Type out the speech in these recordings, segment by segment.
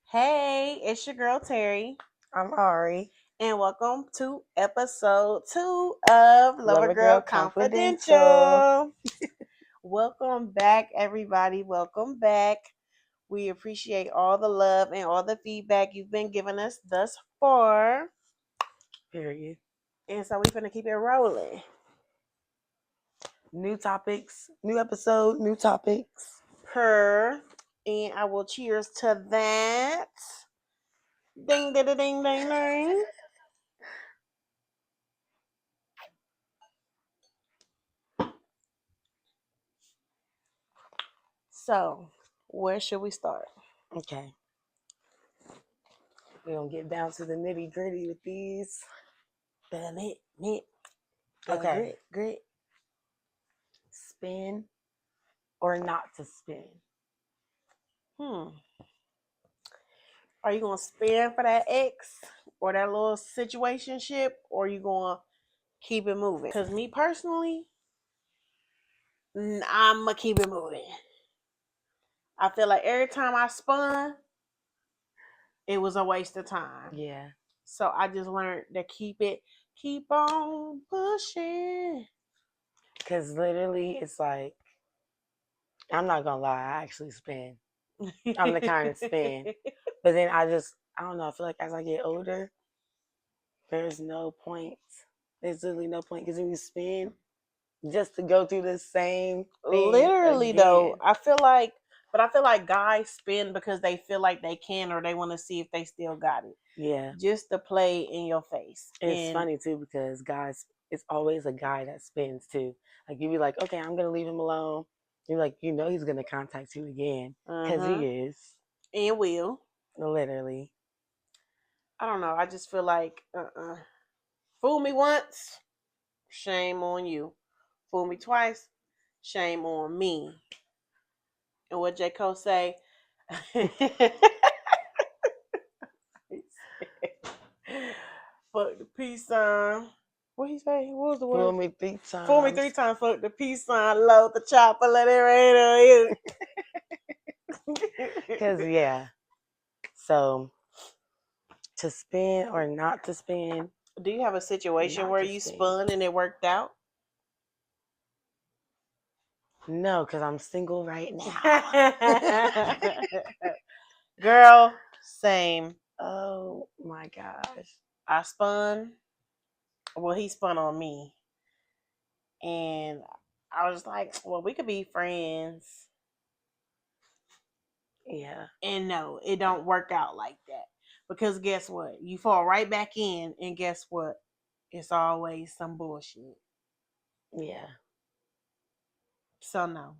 Hey, it's your girl Terry, I'm Ari. and welcome to episode 2 of Lvr Lvr Girl Girl Confidential. Confidential. Welcome back, everybody. Welcome back. We appreciate all the love and all the feedback you've been giving us thus far. Period. And so we're going to keep it rolling. New topics, new episode, new topics. And I will cheers to that. Ding, ding, ding, ding, ding. So, where should we start? Okay. We're going to get down to the nitty gritty with these. The nit. Okay. Grit. Spin or not to spin? Are you gonna spin for that ex or that little situationship, or are you gonna keep it moving? Because me personally, I'ma keep it moving. I feel like every time I spun, it was a waste of time. Yeah. So I just learned to keep on pushing. Because literally, it's like, I'm not going to lie, I actually spin. I'm the kind of spin. But then I don't know, I feel like as I get older, there's no point. There's literally no point. Because when you spin, just to go through the same thing Literally again. though, I feel like guys spin because they feel like they can, or they want to see if they still got it. Yeah. Just to play in your face. And it's funny too because guys, it's always a guy that spins too. Like you be like, okay, I'm gonna leave him alone. You're like, he's gonna contact you again because he is. And will. Literally. I don't know. I just feel like, fool me once, shame on you. Fool me twice, shame on me. And what J. Cole say? Fuck the peace sign. What he say? What was the word? Fool me 3 times. Fool me 3 times. Fuck the peace sign. Load the chopper. Let it rain on you. Because yeah. So to spin or not to spin. Do you have a situation where you spun and it worked out? No, because I'm single right now. Girl, same. Oh my gosh. I spun. Well, he spun on me. And I was like, well, we could be friends. Yeah. And no, it don't work out like that. Because guess what? You fall right back in, and guess what? It's always some bullshit. Yeah. So no.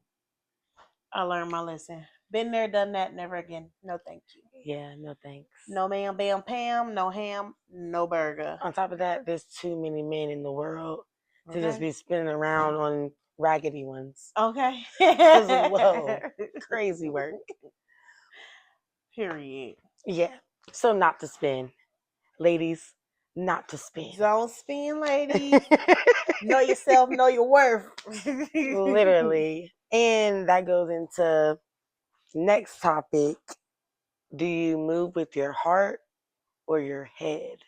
I learned my lesson. Been there, done that, never again. No thank you. Yeah, no thanks. No ma'am, bam, pam, no ham, no burger. On top of that, there's too many men in the world to just be spinning around on raggedy ones. Okay. Whoa, crazy work. Period. Yeah. So not to spin. Ladies, not to spin. Don't spin, ladies. Know yourself, know your worth. Literally. And that goes into next topic. Do you move with your heart or your head?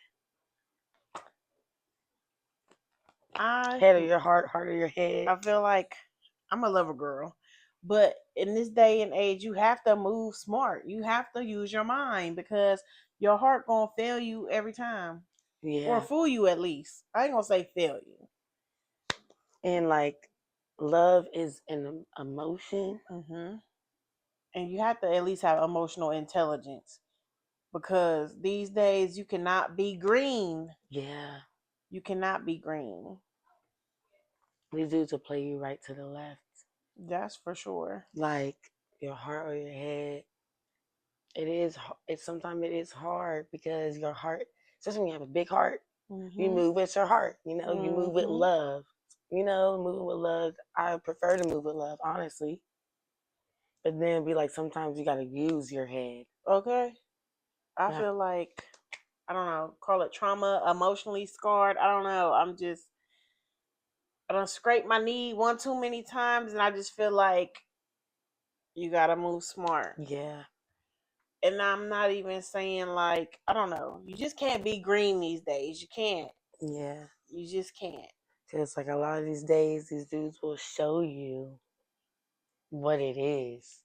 Head or your heart or your head? I feel like I'm a lover girl. But in this day and age, you have to move smart. You have to use your mind because your heart gonna fail you every time. Yeah. Or fool you at least. I ain't gonna say fail you. And like love is an emotion. Mm-hmm. And you have to at least have emotional intelligence. Because these days you cannot be green. Yeah. You cannot be green. These dudes will play you right to the left. That's for sure. Like your heart or your head. Sometimes it is hard because your heart, especially when you have a big heart, you move with your heart. You move with love. Moving with love. I prefer to move with love, honestly. But then be like, sometimes you got to use your head. Okay. I feel like, I don't know, call it trauma, emotionally scarred. I don't know. I done scraped my knee one too many times, and I just feel like you gotta move smart. Yeah. And I'm not even saying like, I don't know. You just can't be green these days. You can't. Yeah. You just can't. Because, like, a lot of these days, these dudes will show you what it is.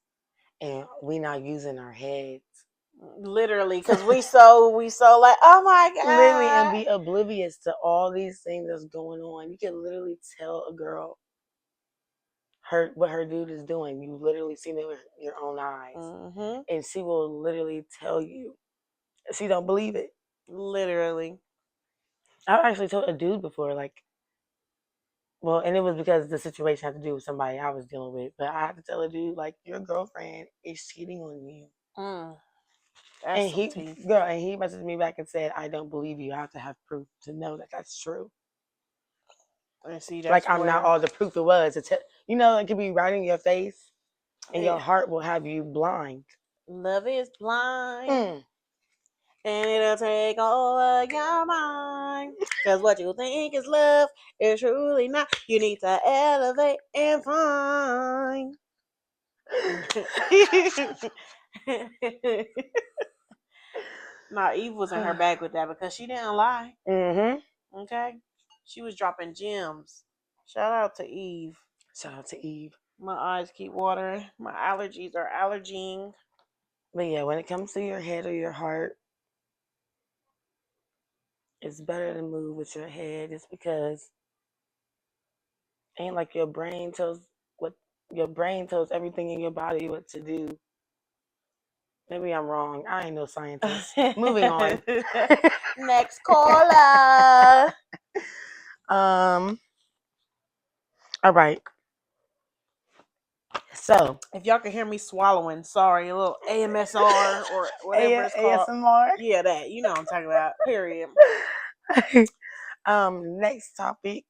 And we not using our heads. Literally, because we so like, oh my Literally, and God. be oblivious to all these things that's going on. You can literally tell a girl what her dude is doing. You literally seen it with your own eyes. Mm-hmm. And she will literally tell you. She don't believe it. Literally. I've actually told a dude before, like, well, and it was because the situation had to do with somebody I was dealing with. But I had to tell a dude, like, your girlfriend is cheating on you. That's And some he, tea. girl, and he messaged me back and said, I don't believe you. I have to have proof to know that that's true. And see, Like, that's I'm not where all the proof it was. You know, it could be right in your face, and your yeah, heart will have you blind. love is blind. Mm. And it'll take over your mind. Cause what you think is love is truly not. You need to elevate and find. Nah, Eve was in her bag with that because she didn't lie. Mm-hmm. Okay? She was dropping gems. Shout out to Eve. Shout out to Eve. My eyes keep watering. My allergies are allergying. But yeah, when it comes to your head or your heart, it's better to move with your head. It's because ain't like your brain tells everything in your body what to do. Maybe I'm wrong. I ain't no scientist. Moving on. Next caller. All right. So If y'all can hear me swallowing, sorry, a little AMSR or whatever it's called. ASMR. Yeah, that. You know what I'm talking about. Period. Next topic,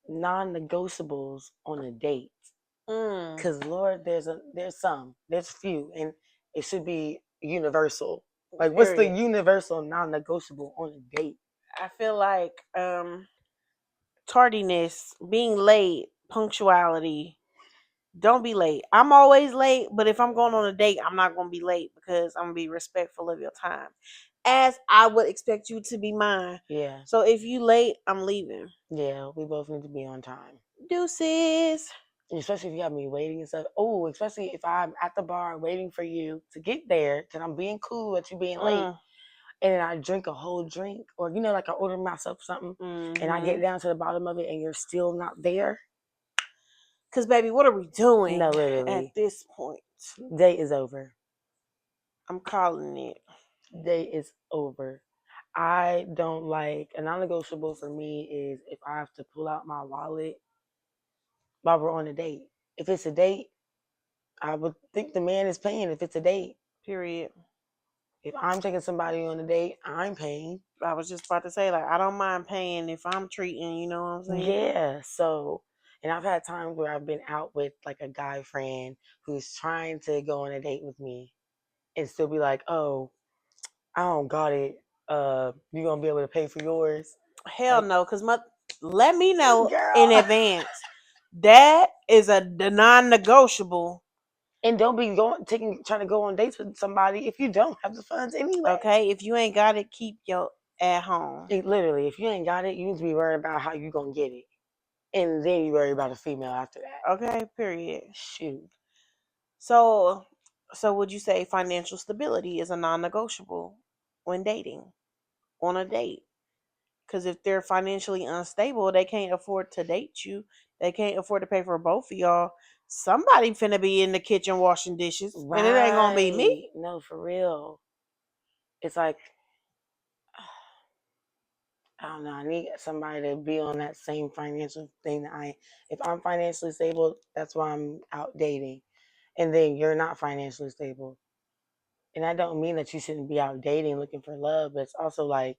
non-negotiables on a date. Cause Lord, there's few, and it should be universal. Like, what's the Period. universal non-negotiable on a date? I feel like tardiness, being late, punctuality. Don't be late. I'm always late, but if I'm going on a date, I'm not going to be late because I'm going to be respectful of your time, as I would expect you to be mine. Yeah. So if you late, I'm leaving. Yeah, we both need to be on time. Deuces. Especially if you have me waiting and stuff. Oh, especially if I'm at the bar waiting for you to get there, because I'm being cool at you being late. And then I drink a whole drink, or like I order myself something, and I get down to the bottom of it, and you're still not there. Cause baby, what are we doing? No, literally. At this point, Day is over. I'm calling it. Day is over. I don't like a non-negotiable for me is if I have to pull out my wallet while we're on a date. If it's a date, I would think the man is paying if it's a date. Period. If I'm taking somebody on a date, I'm paying. I was just about to say, like, I don't mind paying if I'm treating, you know what I'm saying? Yeah. So, and I've had times where I've been out with like a guy friend who's trying to go on a date with me and still be like, oh, I don't got it. You gonna be able to pay for yours? Hell Like, no, because let me know in girl. advance. That is a non-negotiable. And don't be trying to go on dates with somebody if you don't have the funds anyway. Okay, if you ain't got it, keep your at home. Literally, if you ain't got it, you need to be worried about how you gonna get it, and then you worry about a female after that. Okay, period. Shoot. So would you say financial stability is a non-negotiable when dating on a date? Because if they're financially unstable, they can't afford to date you. They can't afford to pay for both of y'all. Somebody finna be in the kitchen washing dishes, Right. and it ain't gonna be me. No, for real. It's like, I don't know. I need somebody to be on that same financial thing that if I'm financially stable, that's why I'm out dating. And then you're not financially stable. And I don't mean that you shouldn't be out dating looking for love, but it's also like,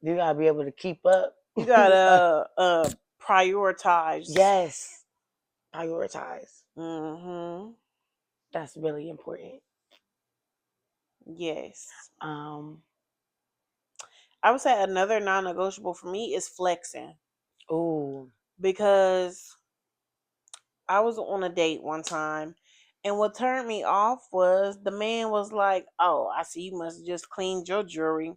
you gotta be able to keep up. You gotta prioritize. Yes. Prioritize. Mm-hmm. That's really important. Yes. Um, I would say another non-negotiable for me is flexing. ooh. Because I was on a date one time And what turned me off was the man was like, "Oh, I see you must have just cleaned your jewelry.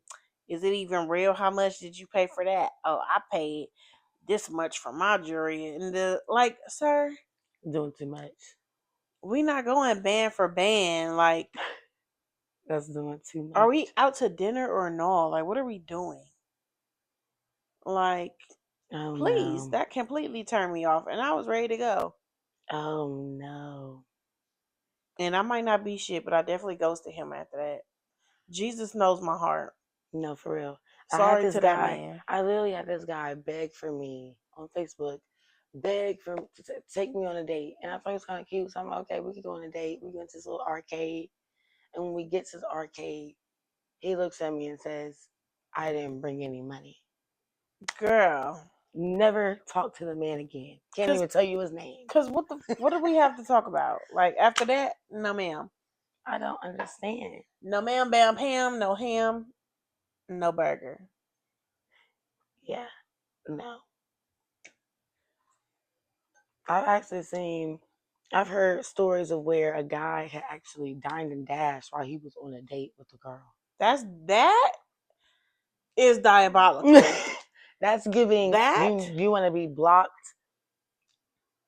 Is it even real? How much did you pay for that? Oh, I paid this much for my jewelry." And the like, sir, Doing too much. we not going band for band. Like, That's doing too are much. we out to dinner or no? Like, what are we doing? Like, Oh please, no. that completely turned me off, and I was ready to go. Oh no. And I might not be shit, but I definitely ghosted him after that. Jesus knows my heart. No, for real. I had Sorry this to that guy. man. I literally had this guy beg for me on Facebook, beg for to take me on a date, and I thought it was kind of cute. So I'm like, okay, we can go on a date. We went to this little arcade, and when we get to the arcade, he looks at me and says, "I didn't bring any money." Girl. Never talk to the man again. Can't Cause even tell you his name. Cause what do we have to talk about? Like after that, no ma'am. I don't understand. No ma'am, bam, ham, no ham, no burger. Yeah, no. I've actually seen, I've heard stories of where a guy had actually dined and dashed while he was on a date with a girl. That is diabolical. That's giving That you want to be blocked.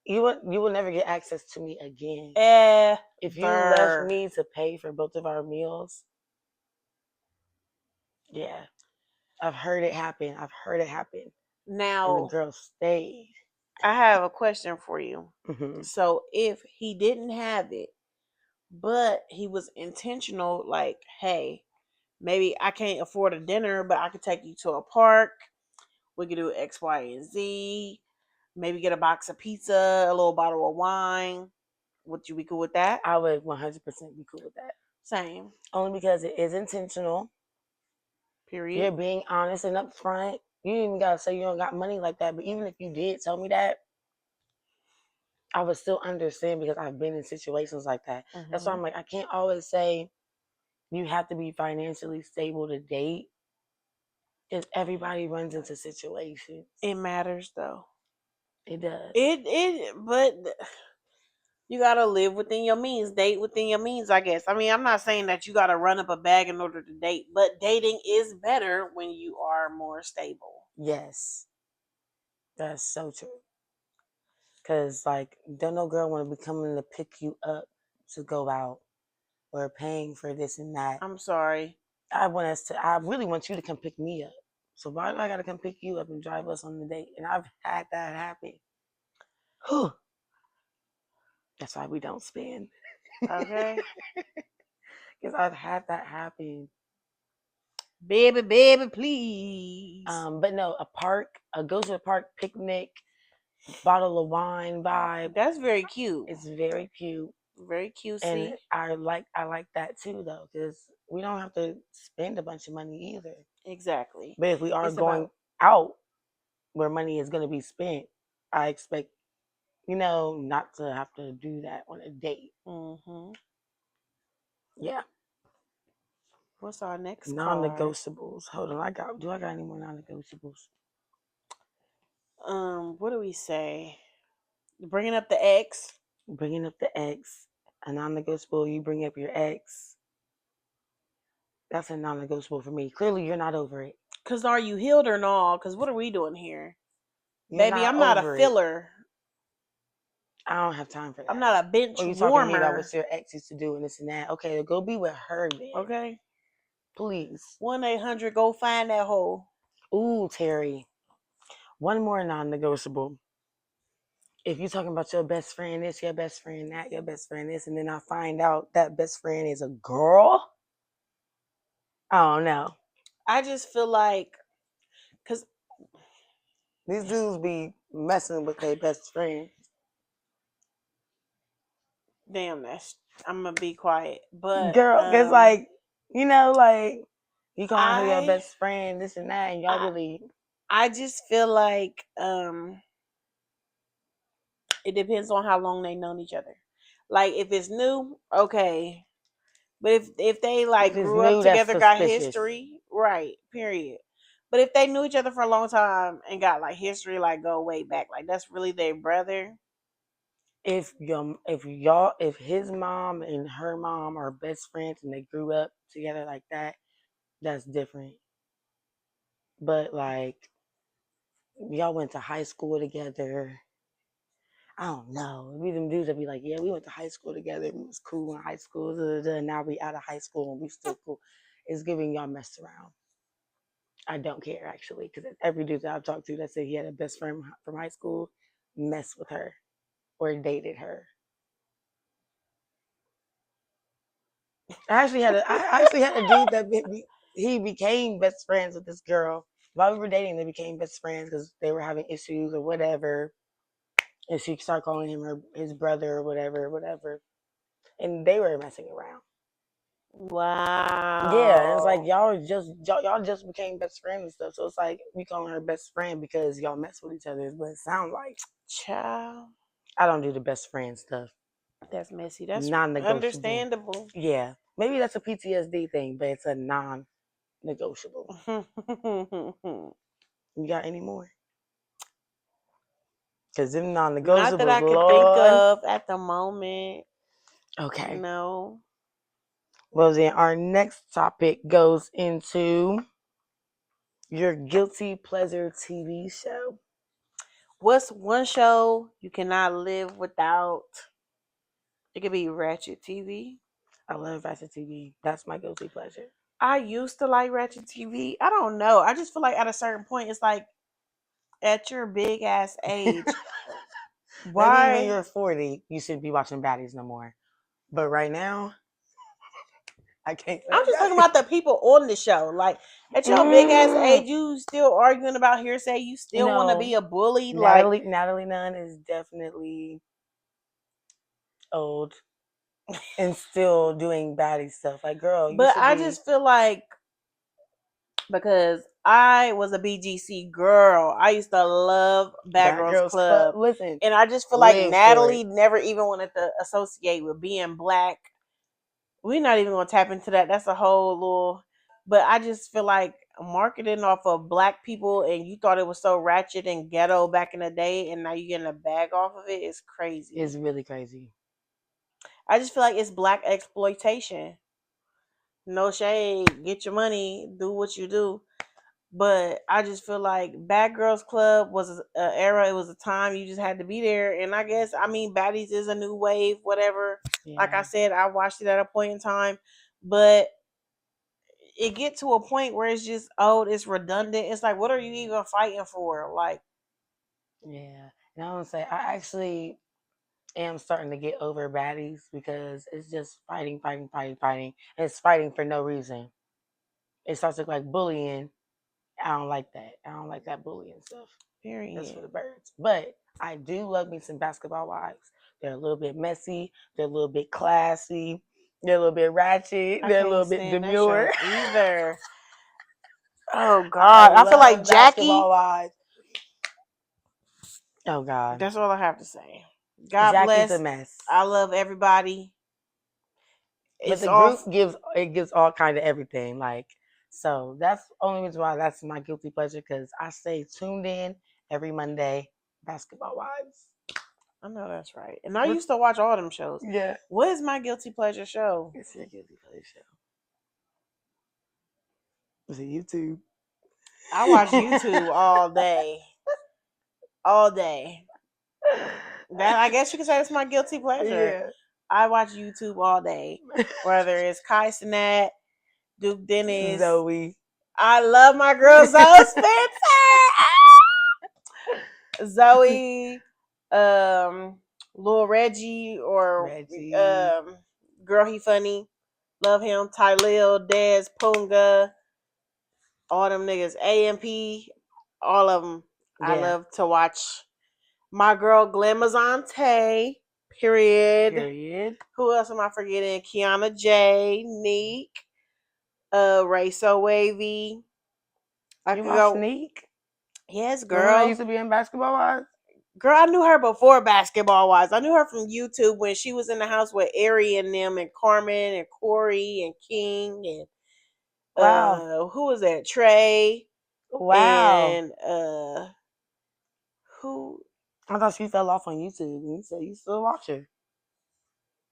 You will never get access to me again. If you left ever. me to pay for both of our meals, yeah, I've heard it happen. I've heard it happen, and the Now, girl stayed. I have a question for you. Hmm. So if he didn't have it, but he was intentional, like, hey, maybe I can't afford a dinner, but I could take you to a park. We could do X, Y, and Z. Maybe get a box of pizza, a little bottle of wine. Would you be cool with that? I would 100% be cool with that. Same. Only because it is intentional. Period. You're being honest and upfront. You ain't even gotta say you don't got money like that. But even if you did tell me that, I would still understand because I've been in situations like that. That's why Hmm. I'm like, I can't always say you have to be financially stable to date. Because everybody runs into situations. It matters though. It does. But you gotta live within your means, date within your means, I guess. I mean, I'm not saying that you gotta run up a bag in order to date, but dating is better when you are more stable. Yes, that's so true. Because, like, don't no girl want to be coming to pick you up to go out or paying for this and that. I'm sorry. I really want you to come pick me up. So why do I gotta come pick you up and drive us on the date? And I've had that happen. Whew. That's why we don't spend. Okay. Because I've had that happen. Baby, baby, please. But no, a go to the park picnic, bottle of wine vibe. That's very cute. It's very cute. Very And cutesy. I like that too though, because we don't have to spend a bunch of money either. Exactly. But if we are It's going about out where money is gonna be spent, I expect, not to have to do that on a date. hmm Yeah. what's our next card? Non-negotiables. Hold on, do I got any more non-negotiables? What do we say? Bringing up the ex. Bringing up the ex, a non-negotiable. You bring up your ex. That's a non-negotiable for me. Clearly, you're not over it. Cause are you healed or not? Cause what are we doing here? You're Baby, not I'm not a over it. filler. I don't have time for I'm that. not a bench Or you talking to me about warmer. what your ex used to do and this and that. Okay, go be with her then. Okay. Please. 1-800 go find that hole. Ooh, Terry. One more non-negotiable. If you're talking about your best friend this, your best friend that, your best friend this, and then I find out that best friend is a girl, I don't know. I just feel like, cause These dudes be messing with their best friend. damn, that's I'm gonna be quiet. But Girl, because, like, like, you calling her your I best friend, this and that, and y'all I really. I just feel like it depends on how long they known each other. Like if it's new, okay. But if they If like it's grew up new, that's together, got suspicious. history, right? Period. But if they knew each other for a long time and got like history, like go way back, like that's really their brother. if his mom and her mom are best friends and they grew up together like that, that's different. But like y'all went to high school together. I don't know. We them dudes that be like, yeah, we went to high school together. We was cool in high school. Da, da, da. Now we out of high school and we still cool. It's giving y'all messed around. I don't care actually, because every dude that I've talked to that said he had a best friend from high school messed with her or dated her. I actually had a dude that he became best friends with this girl while we were dating. They became best friends because they were having issues or whatever, and she started calling him his brother or whatever, whatever, and they were messing around. Yeah, and it's like Wow. y'all just became best friends and stuff. So it's like we calling her best friend because y'all mess with each other. But it sounds like Child. I don't do the best friend stuff. That's messy. That's Non-negotiable. understandable. Yeah, maybe that's a PTSD thing, but it's a non-negotiable. You got any more? Because them Not that non-negotiables, I could think Lord. of at the moment. Okay. No. Well, then our next topic goes into your guilty pleasure TV show. What's one show you cannot live without? It could be Ratchet TV. I love Ratchet TV. That's my guilty pleasure. I used to like Ratchet TV. I don't know. I just feel like at a certain point, it's like at your big ass age, Maybe when why? you're 40, you shouldn't be watching baddies no more. But right now, I can't. I'm just talking about the people on the show. Like at your big ass age, you still arguing about hearsay. You still want to be No, a bully. Like, Natalie Nunn is definitely old and still doing baddie stuff. Like, girl, you but should I be just feel like because I was a BGC girl, I used to love Bad Bad Girls Girls Club. Club, Listen, and I just feel like live for it. Natalie never even wanted to associate with being black. We're not even gonna tap into that. That's a whole little. But I just feel like marketing off of black people, and you thought it was so ratchet and ghetto back in the day, and now you're getting a bag off of it. Is crazy. It's really crazy. I just feel like it's black exploitation. No shade. Get your money. Do what you do. But I just feel like Bad Girls Club was an era. It was a time you just had to be there. And I guess I mean Baddies is a new wave. Whatever. Like I Yeah. said, I watched it at a point in time, but it get to a point where it's just old. It's redundant. It's like, what are you even fighting for? Like, Yeah. And I want to say, I actually am starting to get over baddies because it's just fighting, fighting, fighting, fighting. And it's fighting for no reason. It starts to look like bullying. I don't like that. I don't like that bullying stuff. That's for period. the birds. But I do love me some basketball wives. They're a little bit messy. They're a little bit classy. They're a little bit ratchet. I They're a can't little bit stand that demure. show either. Oh I God, I feel like love basketball Jackie. wives. Oh God, That's all I have to say. God Jackie's a bless. mess. I love everybody. But It's the group off. gives all kind of everything. Like, so that's the only reason why that's my guilty pleasure, because I stay tuned in every Monday. Basketball wives. I know that's right. And I What? used to watch all them shows. Yeah, What is my guilty pleasure show? it's your guilty pleasure show. It's a YouTube. I watch YouTube all day. All day. That I guess you could say that's my guilty pleasure. Yeah. I watch YouTube all day. Whether it's Kai Cenat, Duke Dennis. Zoe. I love my girl Zoe Spencer. Zoe, Lil Reggie or Reggie. Girl He Funny. Love him. Tylil, Dez, Punga, all them niggas. AMP, all of them. I Yeah. love to watch. My girl Glamazante. Period. Period. Who else am I forgetting? Kiana J, Neek, Ray So Wavy. I You could watch go. Sneak? Yes, The one that girl. used to be in basketball wives? Girl, I knew her before basketball wise. I knew her from YouTube when she was in the house with Ari and them and Carmen and Corey and King and Wow. who was that? Trey Wow. and who? I thought she fell off on YouTube. And you said you still watch her.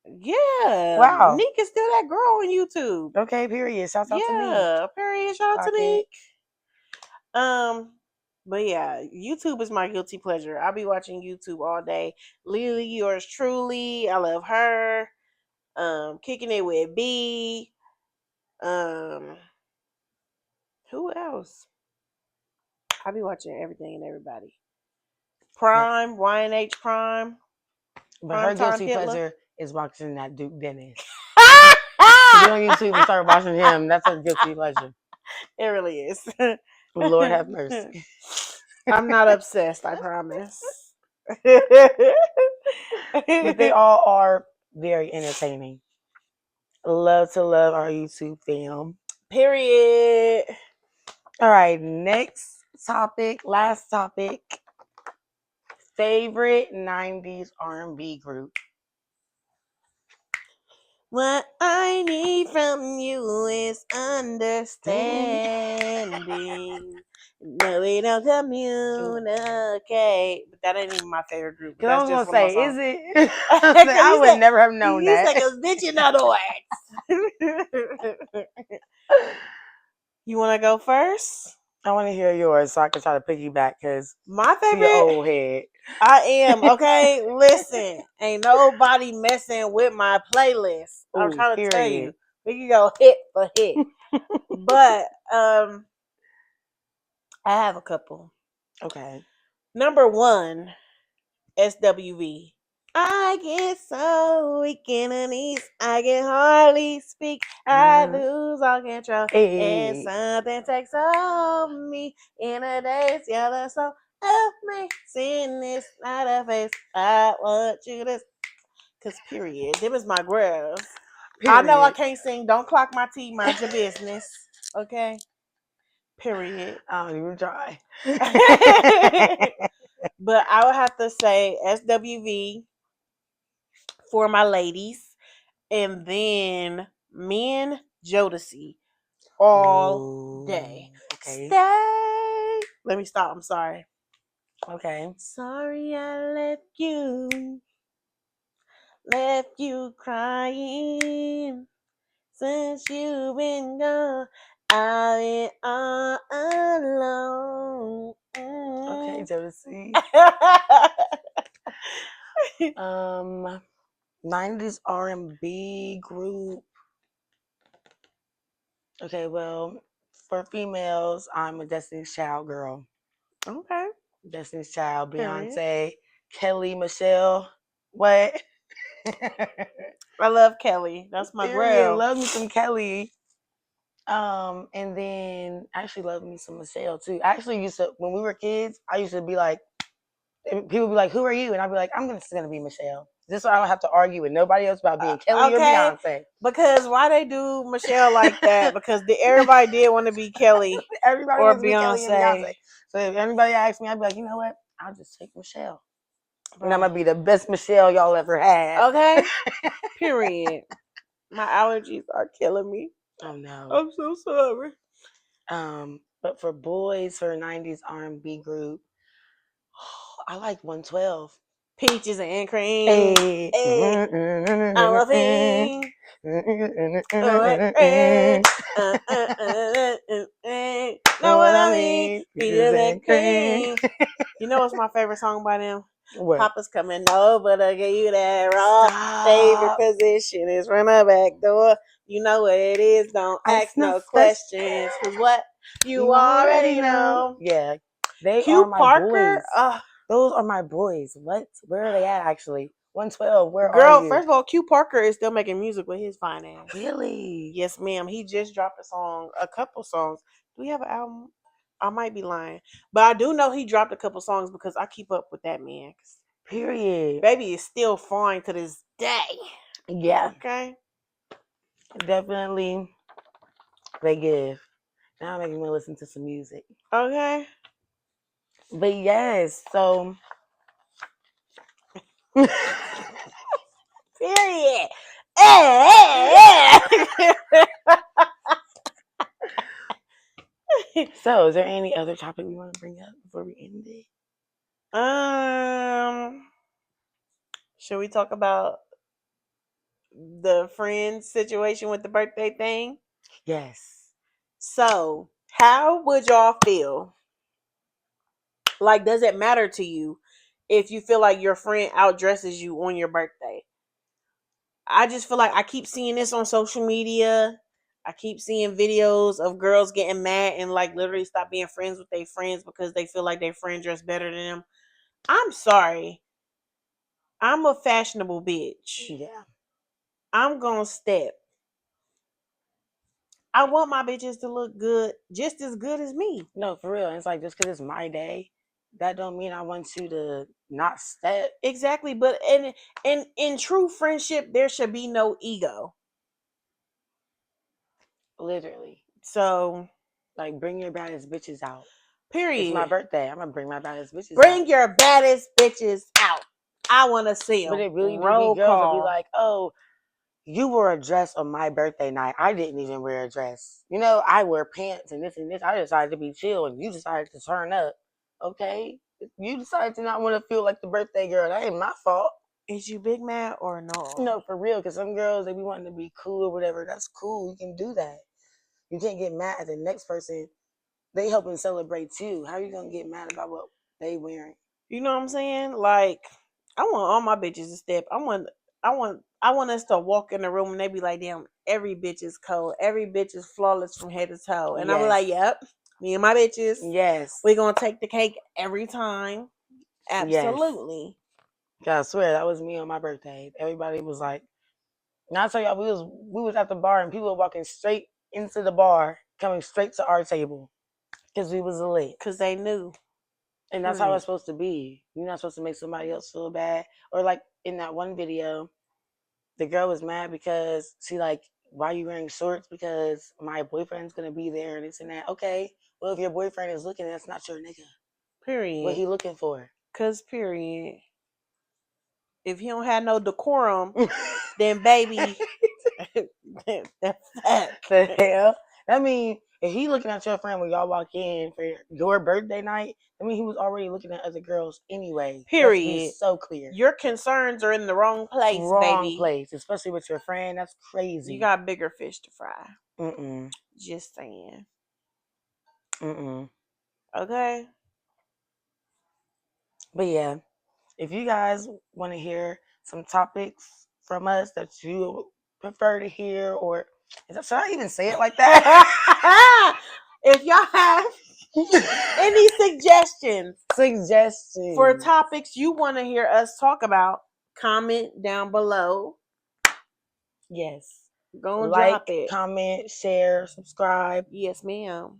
Yeah, Wow. Neek is still that girl on YouTube. Okay, period. Shouts out to me. Yeah, period. Shout out to Clock it. Neek. But yeah, YouTube is my guilty pleasure. I'll be watching YouTube all day. Lily, yours truly. I love her. Kicking it with B. Um, who else? I'll be watching everything and everybody. Prime, YNH Prime. But her Prime Time guilty Hitler. pleasure is watching that Duke Dennis. Get on YouTube and start watching him. That's her guilty pleasure. It really is. Lord have mercy. I'm not obsessed, I promise. But they all are very entertaining. Love to love our YouTube fam. Period. All right, next topic, last topic. Favorite 90s R&B group. What I need from you is understanding. No, we don't communicate. But that ain't even my favorite group. But Because I that's was just going to one of my say, songs. is it? I would never have known you that. You said, bitch, in other words. You want to go first? I want to hear yours so I can try to piggyback because my favorite. She an old head. I am, okay? Listen, ain't nobody messing with my playlist. I'm trying to tell you. We can go hit for hit. But I have a couple. Okay. Number 1, SWV. I get so weak in the knees, I can hardly speak. I lose all control, and something takes over me. In a day's yellow soul of me, seeing this not a face. I want you to, cause period. Them is my girls. Period. I know I can't sing. Don't clock my tea. Mind your business. Okay. Period. I don't even try. But I would have to say SWV for my ladies, and then men Jodeci all day. Okay. Stay. Let me stop. I'm sorry. Okay. Sorry I left you crying. Since you've been gone, I've been all alone. Okay, Jodeci. 90s R&B group. Okay, well, for females, I'm a Destiny's Child girl. Okay. Destiny's Child, Beyonce, Kelly, Michelle. What? I love Kelly. That's my girl. Love me some Kelly. And then I actually love me some Michelle too. I actually used to, when we were kids, I used to be like, people would be like, "Who are you?" And I'd be like, "I'm just gonna be Michelle." This way I don't have to argue with nobody else about being Kelly or Beyonce. Because why they do Michelle like that? Because everybody did want to be Kelly. Everybody or wants to be Beyonce. Kelly and Beyonce. So if anybody asks me, I'd be like, you know what? I'll just take Michelle. Bro. And I'm gonna be the best Michelle y'all ever had. Okay. Period. My allergies are killing me. Oh no. I'm so sorry. But for boys, for a 90s R&B group, I like 112. Peaches and cream. Hey. I love him. Know what I mean? Peaches and cream. You know what's my favorite song by them? What? Papa's coming over to get you that raw. Favorite position is from the back door. You know what it is. Don't ask no questions. Cause what? You already know. Yeah. They are my Parker, boys. Those are my boys. What? Where are they at actually? 112, where are you? First of all, Q Parker is still making music with his fine ass. Really? Yes, ma'am. He just dropped a couple songs. Do we have an album? I might be lying. But I do know he dropped a couple songs because I keep up with that man. Period. Baby is still fine to this day. Yeah. Okay. Definitely they give. Now making me listen to some music. Okay. But yes, so period. So is there any other topic we want to bring up before we end it? Should we talk about the friend situation with the birthday thing? Yes. So, how would y'all feel? Like, does it matter to you if you feel like your friend outdresses you on your birthday? I just feel like I keep seeing this on social media. I keep seeing videos of girls getting mad and like literally stop being friends with their friends because they feel like their friend dressed better than them. I'm sorry. I'm a fashionable bitch. Yeah. I'm gonna step. I want my bitches to look good, just as good as me. No, for real. It's like just because it's my day, that don't mean I want you to not step. Exactly, but in true friendship, there should be no ego. Literally. So, Like, bring your baddest bitches out. It's my period. birthday. I'm gonna bring my baddest bitches Bring out. your baddest bitches out. I want to see But them. it really do be Roll girls that be call. like, oh, you wore a dress on my birthday night. I didn't even wear a dress. You know, I wear pants and this and this. I decided to be chill and you decided to turn up. Okay? You decided to not want to feel like the birthday girl. That ain't my fault. Is you big mad or no? No, for real. Because some girls, they be wanting to be cool or whatever. That's cool. You can do that. You can't get mad at the next person. They helping celebrate too. How are you going to get mad about what they wearing? You know what I'm saying? Like, I want all my bitches to step. I want us to walk in the room and they be like, damn, every bitch is cold. Every bitch is flawless from head to toe. And I'm Yes. like, yep, me and my bitches. Yes. We're gonna take the cake every time. Yes. Absolutely. God, I swear that was me on my birthday. Everybody was like, now I tell y'all, we was at the bar and people were walking straight into the bar, coming straight to our table because we was lit. Cause they knew. And that's how it's supposed to be. You're not supposed to make somebody else feel bad. Or like in that one video, the girl was mad because she like, why are you wearing shorts? Because my boyfriend's gonna be there and this and that. Okay, well if your boyfriend is looking, that's not your nigga. Period. What he looking for? Cause period. If he don't have no decorum, then baby, that's that. The hell? I mean, if he looking at your friend when y'all walk in for your birthday night, I mean he was already looking at other girls anyway. Let's be Period. so clear. Your concerns are in the wrong place, Wrong baby. place, especially with your friend. That's crazy. You got bigger fish to fry. Mm-mm. Just saying. Mm-mm. Okay. But yeah, if you guys want to hear some topics from us that you prefer to hear, or should I even say it like that? If y'all have any suggestions for topics you want to hear us talk about, comment down below. Yes. Go and like, drop it. comment, share, subscribe. Yes, ma'am.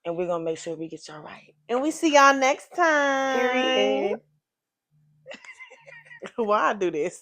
And we're going to make sure we get y'all right. And we see y'all next time. Period. Why I do this?